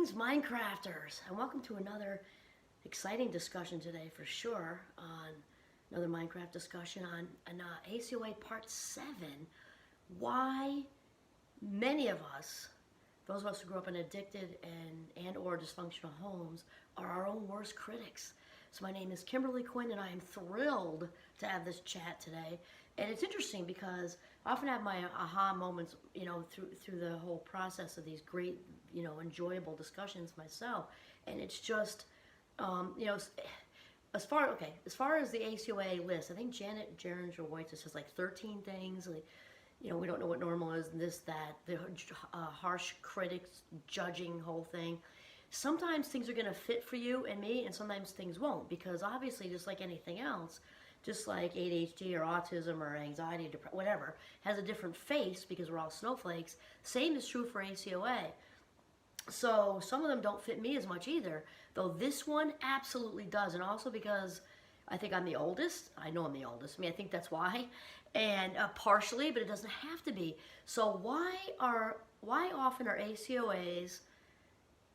Greetings, Minecrafters, and welcome to another exciting discussion today for sure on another Minecraft discussion on ACOA Part 7. Why many of us, those of us who grew up in addicted and or dysfunctional homes, are our own worst critics. So my name is Kimberly Quinn, and I am thrilled to have this chat today. And it's interesting because I often have my aha moments, through the whole process of these great, enjoyable discussions myself. And it's just, as far as the ACOA list, I think Janet Jeringer-White says like 13 things. Like, we don't know what normal is, and this, that, the harsh critics judging whole thing. Sometimes things are going to fit for you and me, and sometimes things won't, because obviously, just like anything else, just like ADHD or autism or anxiety, whatever, has a different face because we're all snowflakes. Same is true for ACOA. So some of them don't fit me as much either, though this one absolutely does. And also because I think I'm the oldest. I know I'm the oldest. I think that's why. And partially, but it doesn't have to be. So why often are ACOAs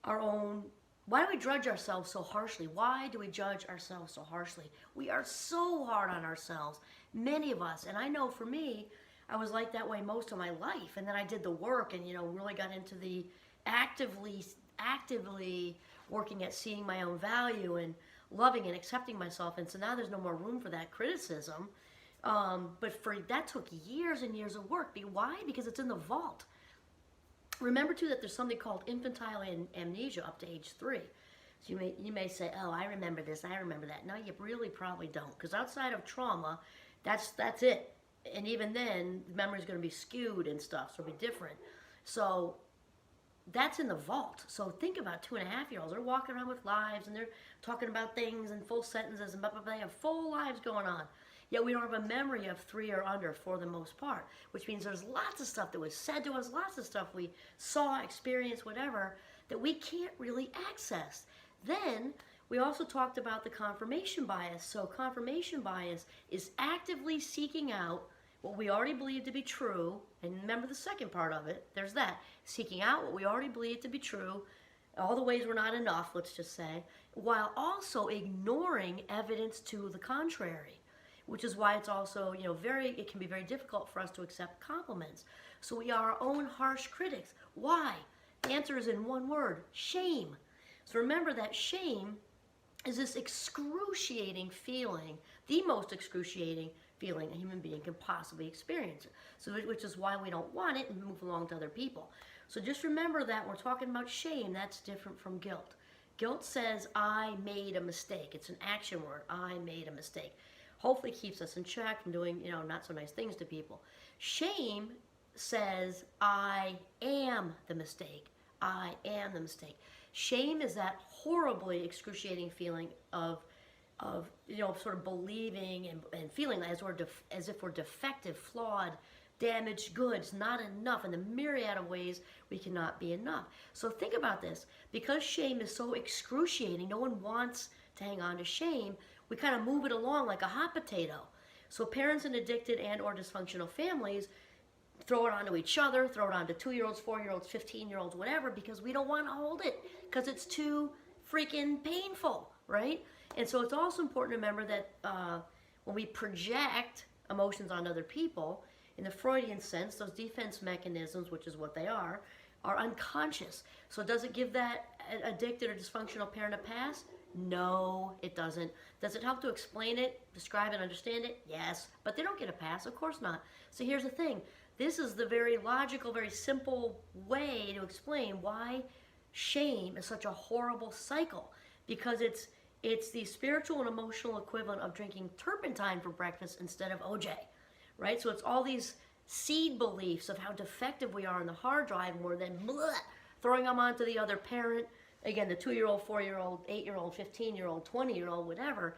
our own? Why do we judge ourselves so harshly? Why do we judge ourselves so harshly? We are so hard on ourselves, many of us. And I know for me, I was like that way most of my life. And then I did the work and, really got into the actively working at seeing my own value and loving and accepting myself. And so now there's no more room for that criticism. But that took years and years of work. Why? Because it's in the vault. Remember, too, that there's something called infantile amnesia up to age 3. So you may say, oh, I remember this, I remember that. No, you really probably don't, because outside of trauma, that's it. And even then, the memory's going to be skewed and stuff, so it'll be different. So that's in the vault. So think about 2.5-year-olds. They're walking around with lives, and they're talking about things in full sentences, and blah, blah, blah. They have full lives going on. Yet we don't have a memory of 3 or under for the most part, which means there's lots of stuff that was said to us, lots of stuff we saw, experienced, whatever, that we can't really access. Then we also talked about the confirmation bias. So confirmation bias is actively seeking out what we already believe to be true. And remember the second part of it, there's that. Seeking out what we already believe to be true, all the ways we're not enough, let's just say, while also ignoring evidence to the contrary. Which is why it's also, it can be very difficult for us to accept compliments. So we are our own harsh critics. Why? The answer is in one word: shame. So remember that shame is this excruciating feeling, the most excruciating feeling a human being can possibly experience. So, which is why we don't want it and move along to other people. So just remember that when we're talking about shame, that's different from guilt. Guilt says, I made a mistake. It's an action word. I made a mistake. Hopefully keeps us in check from doing, not so nice things to people. Shame says, I am the mistake. I am the mistake. Shame is that horribly excruciating feeling of sort of believing and feeling as if we're defective, flawed, damaged goods, not enough, in the myriad of ways we cannot be enough. So think about this. Because shame is so excruciating, no one wants to hang on to shame. We kind of move it along like a hot potato. So parents in addicted and or dysfunctional families throw it onto each other, throw it onto 2-year-olds, 4-year-olds, 15-year-olds, whatever, because we don't want to hold it, because it's too freaking painful, right? And so it's also important to remember that when we project emotions on other people, in the Freudian sense, those defense mechanisms, which is what they are unconscious. So does it give that addicted or dysfunctional parent a pass? No, it doesn't. Does it help to explain it, describe it, understand it? Yes, but they don't get a pass, of course not. So here's the thing. This is the very logical, very simple way to explain why shame is such a horrible cycle. Because it's the spiritual and emotional equivalent of drinking turpentine for breakfast instead of OJ, right? So it's all these seed beliefs of how defective we are on the hard drive, and we're then throwing them onto the other parent. Again, the 2-year-old, 4-year-old, 8-year-old, 15-year-old, 20-year-old, whatever.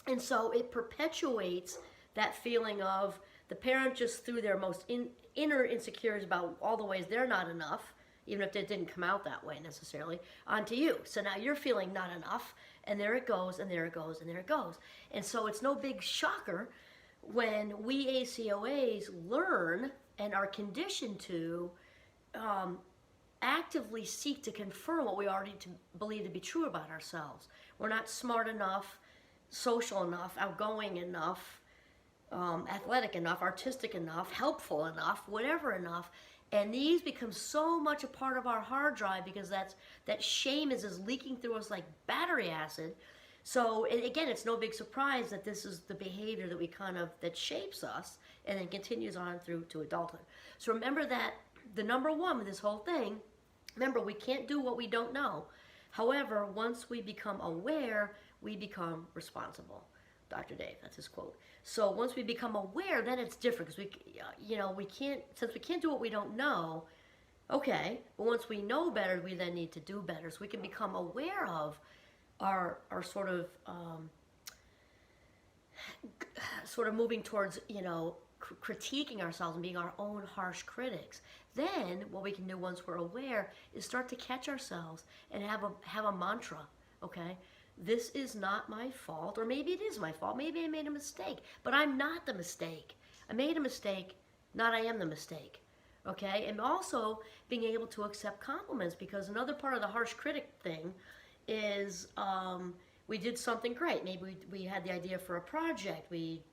And so it perpetuates that feeling of the parent just threw their most inner insecurities about all the ways they're not enough, even if it didn't come out that way necessarily, onto you. So now you're feeling not enough, and there it goes, and there it goes, and there it goes. And so it's no big shocker when we ACOAs learn and are conditioned to actively seek to confirm what we already believe to be true about ourselves. We're not smart enough, social enough, outgoing enough, athletic enough, artistic enough, helpful enough, whatever enough. And these become so much a part of our hard drive because that shame is leaking through us like battery acid. So again, it's no big surprise that this is the behavior that that shapes us and then continues on through to adulthood. So remember that the number one with this whole thing, remember, we can't do what we don't know. However, once we become aware, we become responsible. Dr. Dave, that's his quote. So once we become aware, then it's different because since we can't do what we don't know, okay, but once we know better, we then need to do better. So we can become aware of our sort of moving towards, critiquing ourselves and being our own harsh critics. Then what we can do once we're aware is start to catch ourselves and have a mantra, okay? This is not my fault, or maybe it is my fault. Maybe I made a mistake, but I'm not the mistake. I made a mistake, not I am the mistake, okay? And also being able to accept compliments, because another part of the harsh critic thing is we did something great. Maybe we had the idea for a project. We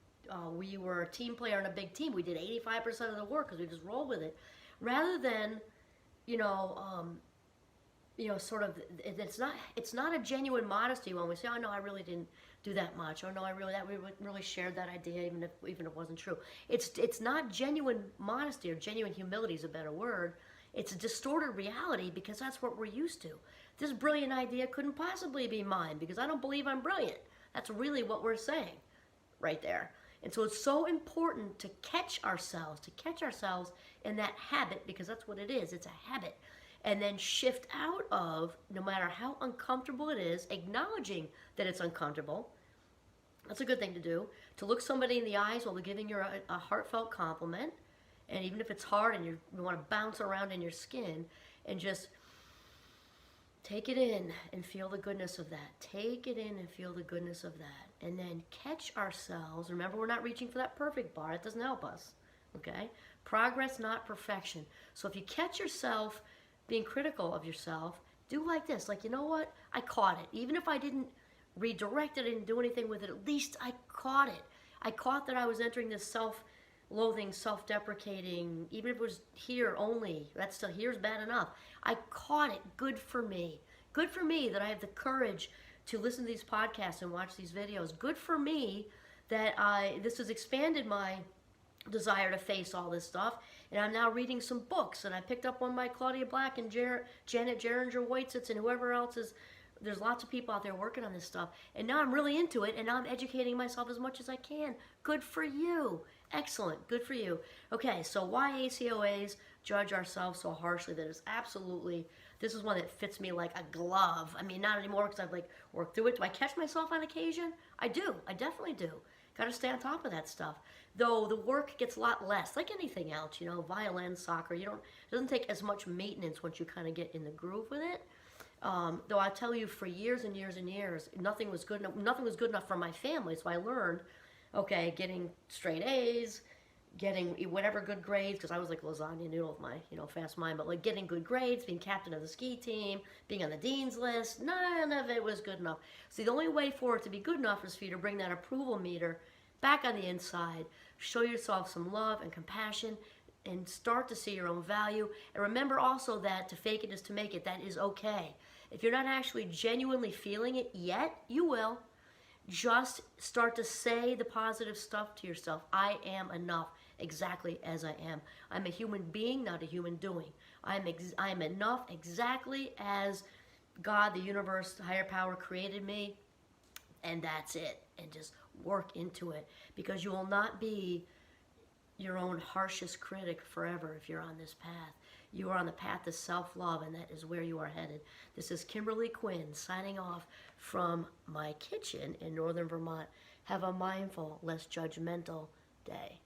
were a team player on a big team. We did 85% of the work because we just rolled with it. Rather than, it's not a genuine modesty when we say, oh no, I really didn't do that much. Oh no, we really shared that idea even if it wasn't true. It's not genuine modesty, or genuine humility is a better word. It's a distorted reality because that's what we're used to. This brilliant idea couldn't possibly be mine because I don't believe I'm brilliant. That's really what we're saying right there. And so it's so important to catch ourselves in that habit, because that's what it is. It's a habit. And then shift out of, no matter how uncomfortable it is, acknowledging that it's uncomfortable. That's a good thing to do. To look somebody in the eyes while they're giving you a heartfelt compliment. And even if it's hard and you want to bounce around in your skin, and just take it in and feel the goodness of that. Take it in and feel the goodness of that. And then catch ourselves. Remember, we're not reaching for that perfect bar. It doesn't help us. Okay? Progress, not perfection. So if you catch yourself being critical of yourself, do like this. Like, you know what? I caught it. Even if I didn't redirect it and do anything with it, at least I caught it. I caught that I was entering this self-loathing, self-deprecating, even if it was here only. That's still, here's bad enough. I caught it. Good for me. Good for me that I have the courage to listen to these podcasts and watch these videos. Good for me that this has expanded my desire to face all this stuff. And I'm now reading some books, and I picked up one by Claudia Black and Janet Geringer-Woitzitz and whoever else is. There's lots of people out there working on this stuff. And now I'm really into it, and now I'm educating myself as much as I can. Good for you. Excellent. Good for you. Okay, so why ACOAs judge ourselves so harshly? That is absolutely, this is one that fits me like a glove. I mean, not anymore because I've worked through it. Do I catch myself on occasion? I do. I definitely do. Got to stay on top of that stuff. Though the work gets a lot less, like anything else, violin, soccer, it doesn't take as much maintenance once you kind of get in the groove with it. Though I tell you, for years and years and years, nothing was good enough for my family. So I learned, okay, getting straight A's, getting whatever good grades, because I was like lasagna noodle with my, fast mind, but getting good grades, being captain of the ski team, being on the dean's list, none of it was good enough. So the only way for it to be good enough is for you to bring that approval meter back on the inside, show yourself some love and compassion, and start to see your own value. And remember also that to fake it is to make it. That is okay. If you're not actually genuinely feeling it yet, you will. Just start to say the positive stuff to yourself. I am enough exactly as I am. I'm a human being, not a human doing. I'm enough exactly as God, the universe, the higher power created me. And that's it. And just work into it. Because you will not be your own harshest critic forever if you're on this path. You are on the path to self-love, and that is where you are headed. This is Kimberly Quinn signing off from my kitchen in northern Vermont. Have a mindful, less judgmental day.